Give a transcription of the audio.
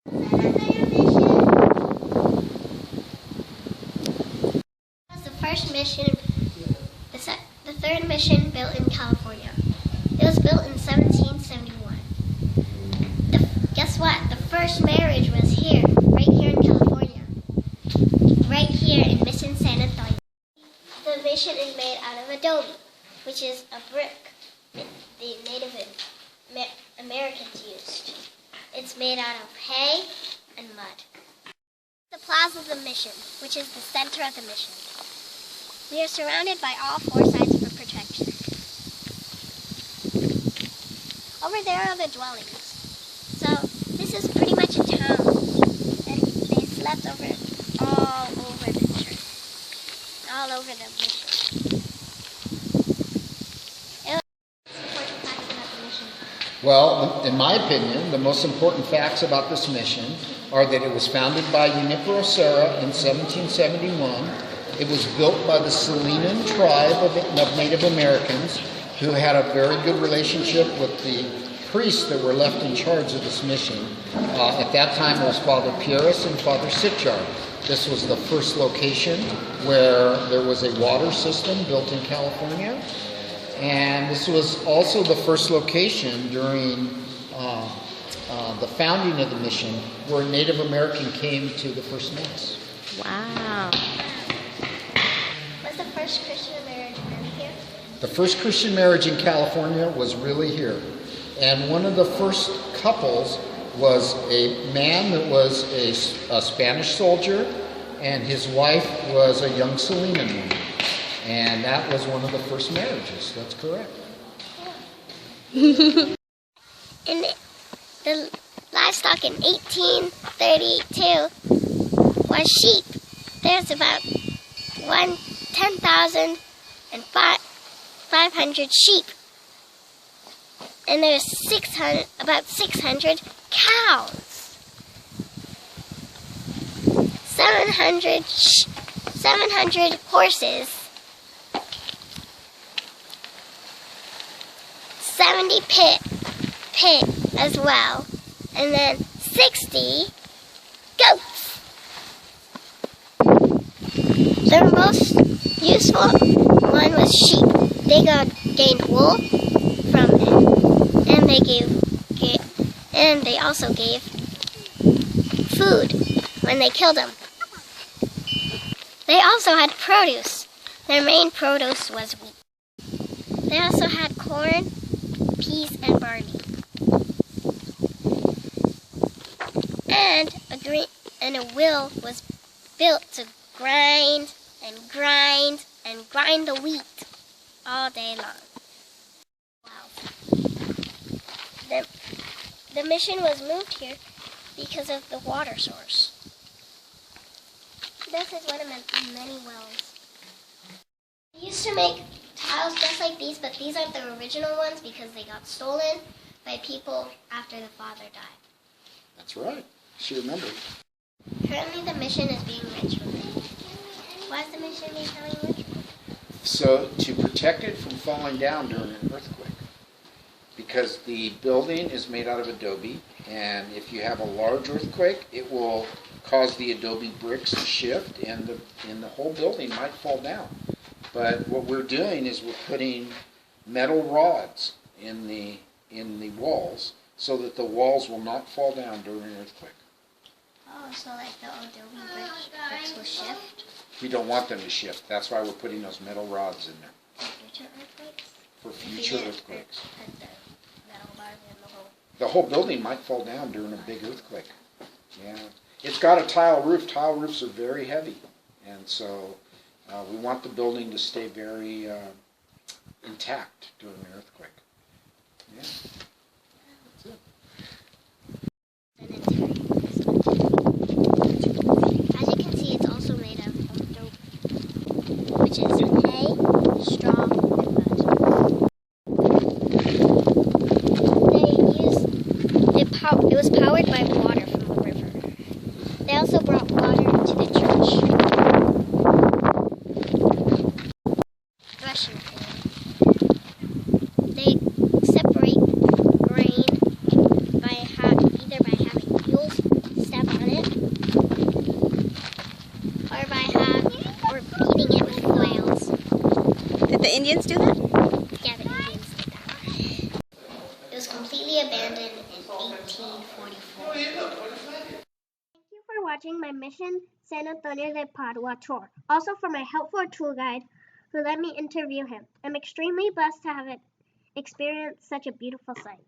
Was the first mission, the third mission built in California. It was built in 1771. Guess what? The first marriage was here, right here in California. Right here in Mission San Antonio. The mission is made out of adobe, which is a brick the Native Americans used. It's made out of hay and mud. The plaza of the mission, which is the center of the mission. We are surrounded by all four sides for protection. Over there are the dwellings. So this is pretty much a town, and they slept all over the church, all over the mission. Well, in my opinion, the most important facts about this mission are that it was founded by Junipero Serra in 1771. It was built by the Salinan tribe of Native Americans who had a very good relationship with the priests that were left in charge of this mission. At that time, it was Father Pieras and Father Sitar. This was the first location where there was a water system built in California. And this was also the first location during the founding of the mission where a Native American came to the first Mass. Wow. Was the first Christian marriage really here? The first Christian marriage in California was really here. And one of the first couples was a man that was a Spanish soldier, and his wife was a young Salinan woman. And that was one of the first marriages. That's correct. In the livestock in 1832 was sheep. There's about 10,500 sheep. And there's about 600 cows. 700 horses. 70 pig as well, and then 60 goats. The most useful one was sheep. They gained wool from it, and they also gave food when they killed them. They also had produce. Their main produce was wheat. They also had corn, peas, and barley. And a wheel was built to grind the wheat all day long. Wow. The mission was moved here because of the water source. This is one of many wells. They used to make tiles just like these, but these aren't the original ones because they got stolen by people after the father died. That's right. She remembered. Currently the mission is being ritualized. Why is the mission becoming ritual? So to protect it from falling down during an earthquake. Because the building is made out of adobe, and if you have a large earthquake, it will cause the adobe bricks to shift, and the whole building might fall down. But what we're doing is we're putting metal rods in the walls so that the walls will not fall down during an earthquake. Oh, so like the adobe bricks will shift? We don't want them to shift. That's why we're putting those metal rods in there. For future earthquakes? For future earthquakes. Put the metal bars in the hole. The whole building might fall down during a big earthquake. Yeah. It's got a tile roof. Tile roofs are very heavy. And so we want the building to stay very intact during an earthquake. Yeah. That's it. As you can see, it's also made of adobe, which is hay, straw, and mud. It was powered by water from the river. They also brought water into the church. Threshing floor. They separate Indians do that? Yeah, the Indians did that. It was completely abandoned in 1844. Thank you for watching my Mission San Antonio de Padua tour. Also for my helpful tour guide who let me interview him. I'm extremely blessed to have experienced such a beautiful sight.